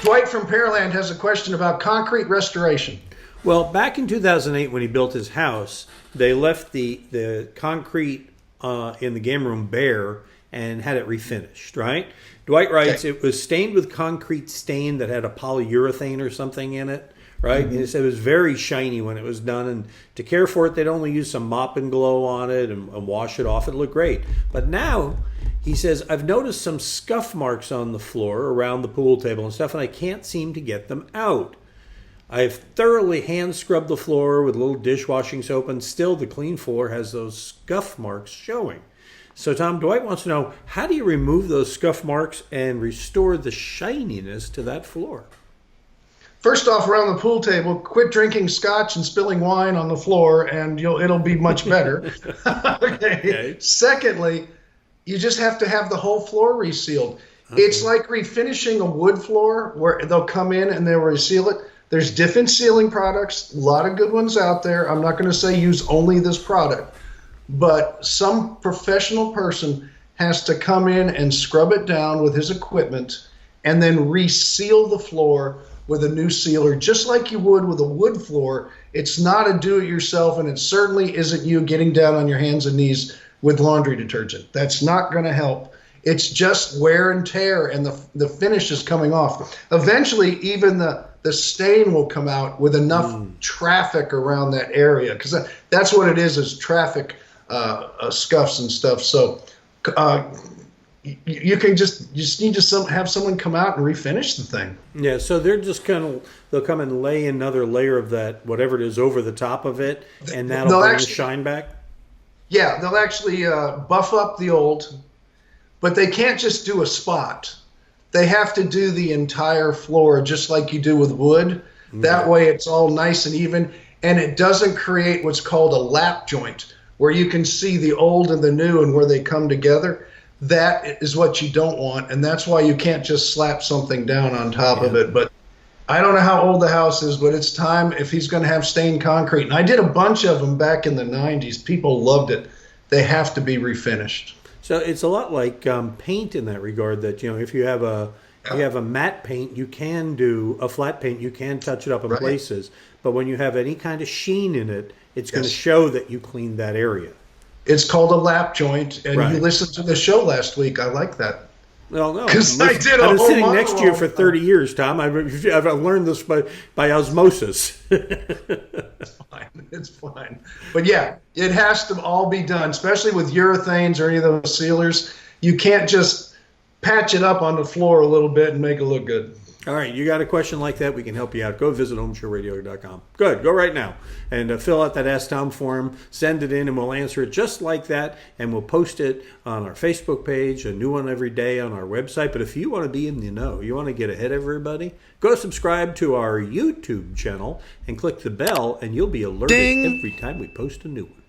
Dwight from Pearland has a question about concrete restoration. Well, back in 2008 when he built his house, they left the concrete in the game room bare and had it refinished, right? Dwight writes, It was stained with concrete stain that had a polyurethane or something in it, right? Mm-hmm. And it was very shiny when it was done. And to care for it, they'd only use some mop and glow on it and wash it off. It looked great. But now, he says, I've noticed some scuff marks on the floor around the pool table and stuff, and I can't seem to get them out. I've thoroughly hand scrubbed the floor with a little dishwashing soap, and still the clean floor has those scuff marks showing. So, Tom, Dwight wants to know, how do you remove those scuff marks and restore the shininess to that floor? First off, around the pool table, quit drinking scotch and spilling wine on the floor, and it'll be much better. Okay. Secondly, you just have to have the whole floor resealed. Okay. It's like refinishing a wood floor where they'll come in and they'll reseal it. There's different sealing products, a lot of good ones out there. I'm not going to say use only this product, but some professional person has to come in and scrub it down with his equipment and then reseal the floor with a new sealer, just like you would with a wood floor. It's not a do-it-yourself, and it certainly isn't you getting down on your hands and knees with laundry detergent. That's not going to help. It's just wear and tear, and the finish is coming off. Eventually, even the stain will come out with enough traffic around that area, because that's what it is traffic scuffs and stuff. So you just need to have someone come out and refinish the thing. Yeah, so they'll come and lay another layer of that, whatever it is, over the top of it, and that'll bring the shine back? Yeah, they'll actually buff up the old, but they can't just do a spot. They have to do the entire floor just like you do with wood. Okay. That way it's all nice and even, and it doesn't create what's called a lap joint, where you can see the old and the new and where they come together. That is what you don't want, and that's why you can't just slap something down on top of it. But I don't know how old the house is, but it's time if he's going to have stained concrete. And I did a bunch of them back in the 90s. People loved it. They have to be refinished. So it's a lot like paint in that regard, that, if you have a matte paint, you can do a flat paint, you can touch it up in places. But when you have any kind of sheen in it, it's going to show that you cleaned that area. It's called a lap joint, and you listened to the show last week. I like that. Well, no, because I've been sitting next to you for 30 years, Tom. I've learned this by osmosis. It's fine. But yeah, it has to all be done, especially with urethanes or any of those sealers. You can't just patch it up on the floor a little bit and make it look good. All right, you got a question like that, we can help you out. Go visit HomeShowRadio.com. Good, go right now and fill out that Ask Tom form, send it in, and we'll answer it just like that, and we'll post it on our Facebook page, a new one every day on our website. But if you want to be in the know, you want to get ahead of everybody, go subscribe to our YouTube channel and click the bell, and you'll be alerted every time we post a new one.